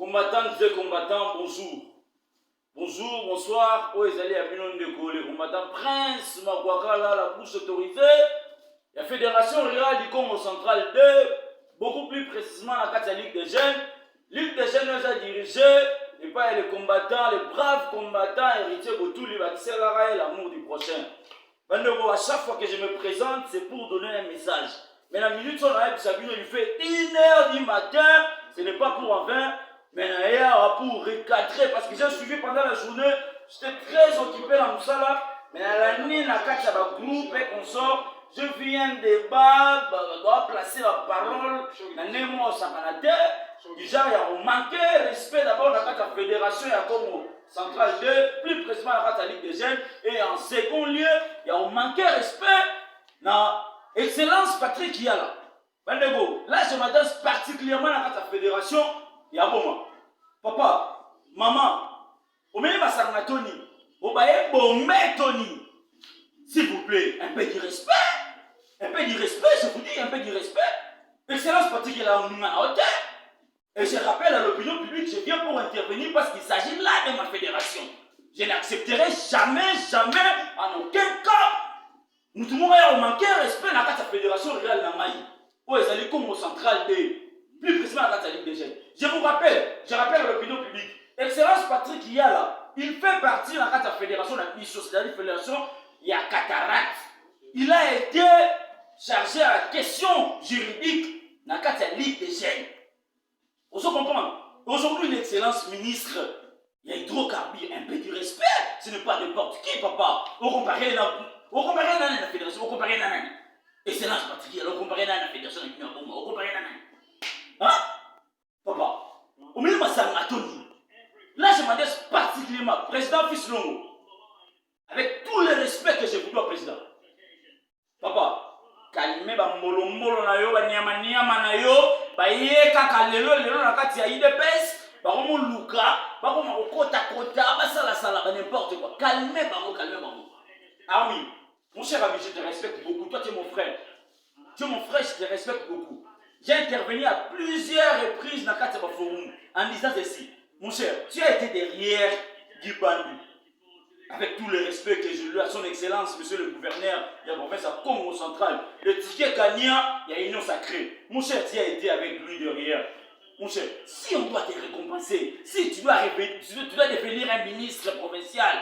Combattantes et combattants, bonjour. Bonjour, bonsoir. Oh, ils allaient à Minon de les combattants. Prince Makwakala, la bouche autorisée. La Fédération rurale du Congo central 2, beaucoup plus précisément la Ligue des jeunes. Ligue des jeunes nous a dirigé, et pas les combattants, les braves combattants héritiers de tout et l'amour du prochain. À chaque fois que je me présente, c'est pour donner un message. Mais la minute sur la Sabine, il fait 1h du matin, ce n'est pas pour en vain, mais pour recadrer, parce que j'ai suivi pendant la journée, j'étais très occupé dans tout ça là, mais la nuit, la groupe et qu'on sort, je viens débat, dois placer la parole, la némo au Sakanate, déjà il y a manqué respect d'abord dans la fédération, il y a comme Centrale 2, plus précisément la Ligue des jeunes, et en second lieu, il y a manqué respect dans Excellence Patrick Yala. Là, je m'adresse particulièrement à la fédération, il y a bon papa, maman, au milieu de Tony, au baye Bomé Tony, s'il vous plaît, un peu de respect. Un peu de respect, je vous dis, un peu de respect. Excellence Patrick Yala, on à hauteur. Et je rappelle à l'opinion publique, je viens pour intervenir parce qu'il s'agit là de ma fédération. Je n'accepterai jamais, jamais, en aucun cas, nous devons manquer respect dans la fédération rurale Namaï. Où ils allaient comme au central D, plus précisément dans la Ligue des jeunes. Je rappelle à l'opinion publique, Excellence Patrick Yala, il fait partie de la fédération de la fédération, il y a cataracte. Il a été chargé à la question juridique dans la Ligue des jeunes. Vous comprenez? Aujourd'hui, l'excellence ministre, il y a hydrocarbures, un peu de respect. Ce n'est pas n'importe qui, papa. Vous comparez la fédération, vous comparez la même. Excellence particulière, vous comparez la fédération avec nous, vous comparez la même. Hein? Papa, au milieu de ma salle, Tony, là, je m'adresse particulièrement, président Fils Longo, avec tout le respect que je vous dois, président. Papa, calmez ba mbolo na yo ba nyama na yo ba ye kaka lelo na kati ya IDPS ba ko luka ba ko makota ba sala ba n'importe quoi. Calmez ba. Ah oui, mon cher ami, je te respecte beaucoup. Toi tu es mon frère. Tu es mon frère, je te respecte beaucoup. J'ai intervenu à plusieurs reprises dans le forum en disant ceci. Mon cher, tu as été derrière Guy Bandu. Avec tout le respect que je lui ai à son excellence, monsieur le gouverneur de la province à Congo central, le ticket gagnant, il y a Union sacrée. Mon cher, tu as été avec lui derrière. Mon cher, si on doit te récompenser, si tu dois devenir un ministre provincial,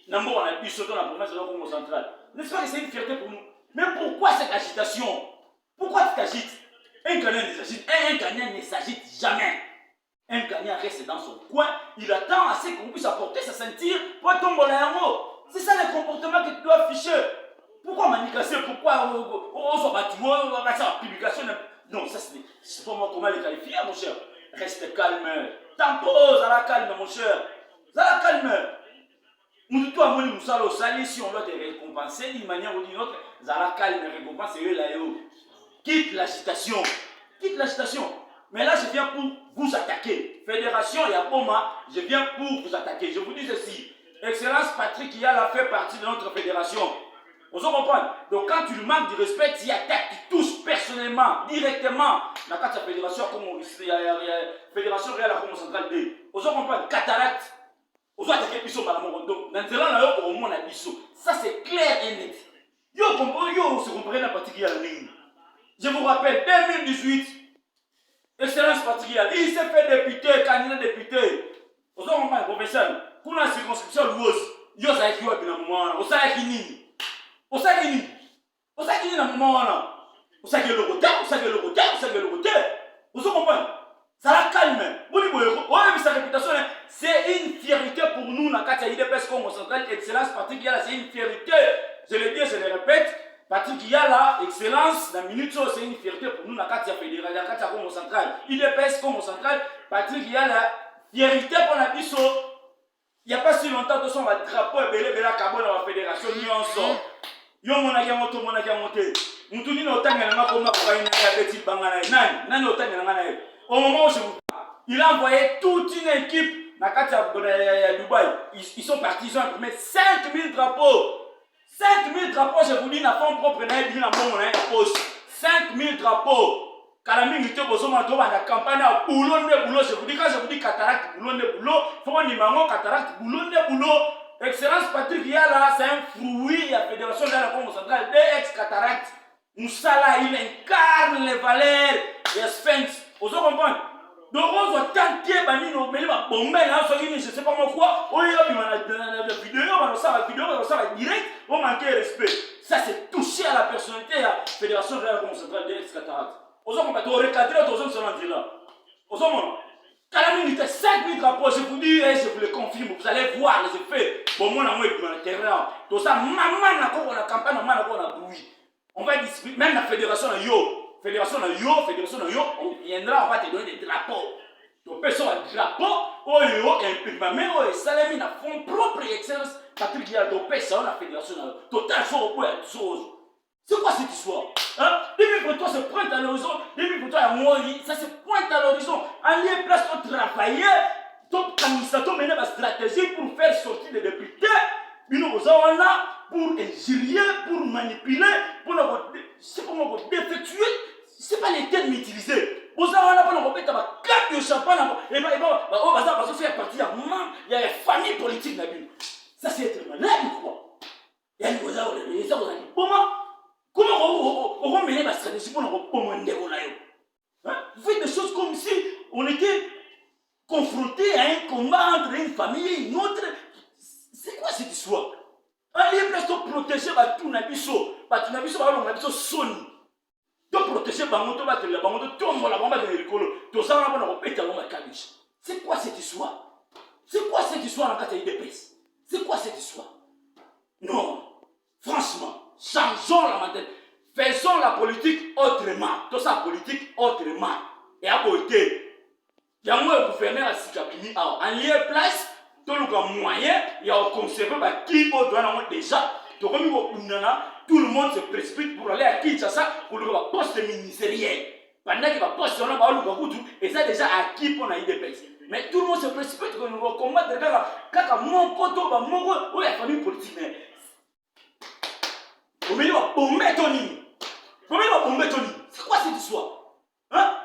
d'abord on a pu sauter dans la province de Congo central. N'est-ce pas que c'est une fierté pour nous? Mais pourquoi cette agitation? Pourquoi tu t'agites? Un gagnant ne s'agite jamais. Un gagnant reste dans son coin, il attend assez qu'on puisse apporter sa ceinture pour tomber en haut. C'est ça le comportement que tu dois afficher. Pourquoi manigasser? Pourquoi on s'en bat la publication? Non, ça c'est pas moi comment les qualifier, mon cher. Reste calme. T'imposes à la calme, mon cher. À la calme. Nous si on doit te récompenser d'une manière ou d'une autre, à la calme, récompense et là. Quitte l'agitation. Quitte l'agitation. Mais là, je viens pour vous attaquer. Fédération et Apoma, je viens pour vous attaquer. Je vous dis ceci. Excellence Patrick Yala fait partie de notre fédération. Vous comprenez? Donc quand tu lui manques de respect, tu y attaques, tu touches personnellement, directement. Dans la fédération, comme il y a fédération réelle comme centrale D. Vous comprenez? Cataracte. Vous attaquez Bissot Malamoro. Donc, maintenant, au moins, on a Bissot. Ça, c'est clair et net. Yo, se comprenez la Patrick Yala. Je vous rappelle, 2018, Excellence Patrick Yala, il s'est fait député, candidat député. Vous comprenez, professeur? Pour la circonscription loueuse, yo, ça a été dans le moment. Vous savez qui ni? Vous savez qui ni? Vous savez qui ni dans le moment là? Vous savez le côté, vous savez le côté, vous savez le côté. Vous comprenez? Ça la calme. Oui, mais sa réputation, c'est une fierté pour nous dans la IDPS Congo central. Excellence Patrick Yala, c'est une fierté. Je le dis, je le répète. Patrick Yala, excellence, dans minute, c'est une fierté pour nous dans la fédérale, dans la Congo central. IDPS Congo central, Patrick Yala, fierté pour la biso. Il n'y a pas si longtemps que son drapeau est belé la carbone dans la fédération, ni en sort. Yo mon a monté, mon a monté. Nous tous nous autant que comme la petite bangana. Nan autant que au moment où je vous parle, il a envoyé toute une équipe dans la Dubaï. Ils sont partis, ils ont imprimé 5000 drapeaux. 5000 drapeaux, je vous dis, dans le fond propre, dans le poste. 5000 drapeaux. Kalamingi te bozoma to bana campagne à boulot ne boulot. Je vous dis quand je vous dis cataracte boulot ne boulot, faut ni mango cataracte boulot ne boulot. Excellence Patrick Yala, c'est un fruit de la Fédération de la Congo centrale des ex-cataractes. Moussala, il incarne les valeurs des Sphinx. Vous comprenez? Donc on doit tenter banino mais ma bombe là so je sais pas quoi. Oh il y a la vidéo, on ça la vidéo, on ça va direct, on manque respect. Ça c'est toucher à la personnalité de la Fédération de la Congo centrale des ex-cataractes. Vous comprenez? On recadrer tous ces gens là. Vous comprenez? Quand la minute 5 minutes après, je vous dis, je vous le confirme, vous allez voir les effets. Bon, moi, on a le terrain. Tout ça, maman, on a la campagne, on a bruit. On va discuter, même la fédération, fédération, on viendra, on va te donner des drapeaux. Tu peux sur un drapeau, oh, mais oh, Salami n'a fond propre excellence. Patrick Yala, tu peux sur la fédération, total, c'est quoi cette histoire? Hein? 2023 se pointe à l'horizon, 2023 à Moïse, ça se pointe à l'horizon. En lieu place de travailler, tu mener ma stratégie pour faire sortir des députés, pour injurier, pour manipuler, pour défectuer. Ce n'est pas les termes utilisés. Vous avez un carte de champagne, et on faire partie de la famille politique. Ça, c'est être malade ou quoi? Il y a une chose à dire. Comment on va mener ma stratégie pour nous recommander? Vous faites des choses comme si on était confronté à un combat entre une famille et une autre. C'est quoi cette histoire? Allez, plutôt protéger tout Nabiso. Tout Nabiso, Sony. Tu protéger Bangoto, tombe la bombe de l'école. Tout ça, on va péter la bombe à Kabish. C'est quoi cette histoire? C'est quoi cette histoire dans la IDPS? C'est quoi cette histoire? Non, franchement. Changeons la mentalité. Faisons la politique autrement. Tout ça, politique autrement. Et à côté, il y a un gouverneur à Sikabini. En lieu place, tout le moyen, il y a un conservé qui doit déjà. Tout le monde se précipite pour aller à Kinshasa pour le poste ministériel. Pendant qu'il va poster, on va et ça déjà acquis pour l'IDPS. Mais tout le monde se précipite pour nous combattre. Quand mon poteau, la famille politique. C'est quoi cette histoire? Hein?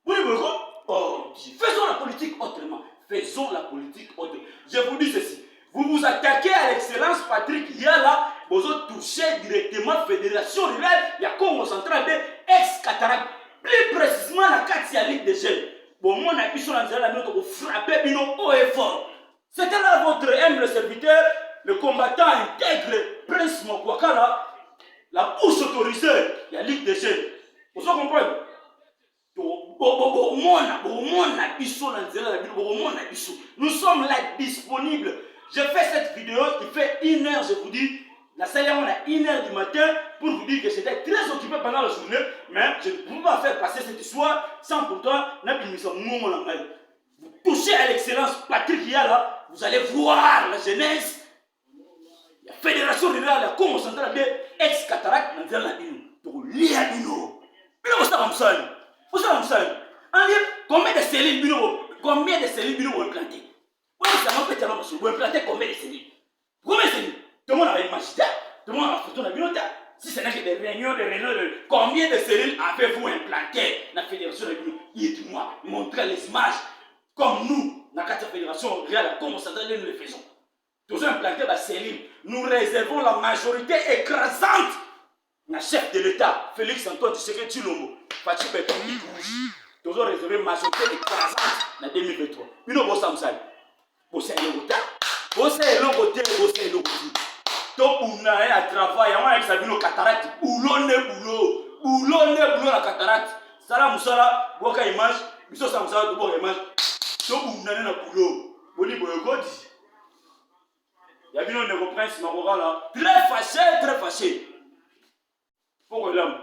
Faisons la politique autrement. Faisons la politique autrement. Je vous dis ceci. Vous vous attaquez à l'excellence Patrick Yala, vous touchez directement la Fédération rurale, il y a Congo central des ex-cataractes. Plus précisément la 4e Ligue des jeunes. Bon, moi, on a pu frapper Bino haut et fort. C'était là votre humble serviteur, le combattant intègre Prince Mokwakala. La bouche autorisée, il y a Ligue des jeunes. Vous comprenez? Nous sommes là disponibles. Je fais cette vidéo qui fait 1 heure, je vous dis. La salle, on a 1 heure du matin pour vous dire que j'étais très occupé pendant la journée, mais je ne pouvais pas faire passer cette histoire sans pourtant vous touchez à l'excellence Patrick Yala, vous allez voir la jeunesse. La Fédération rurale de la Congo centrale des ex-cataractes dans la Bino. Donc, l'IA Bino. Bino, vous savez, vous savez, combien de cellules Bino, combien de cellules Bino vont implanter? Oui, ça m'a fait tellement vous implanter combien de cellules? Combien de cellules? Tout le monde a une magistère, tout le monde a une photo de Bino. Si ce n'est que des réunions, combien de cellules avez-vous implanté dans la Fédération de Bino? Dites-moi, montrez les images. Comme nous, dans la Fédération rurale de la Congo centrale, nous le faisons. Nous avons implanté la cellule. Nous réservons la majorité écrasante. Le chef de l'État, Félix Antoine Tshisekedi Tshilombo, Fatou Beton, nous avons réservé la majorité écrasante en 2023. Nous avons fait Bossé Logota, Bossé Logoté, Bossé Logoté. Donc, on a un travail, on a un cataracte, boulot, la cataracte. Sala Moussala, Boka image, Bisso Samsala, Boka image. Donc, on a un boulot. Boni Boyogodi. Il y a bien un prince Marora là, très fâché. Pourquoi l'homme?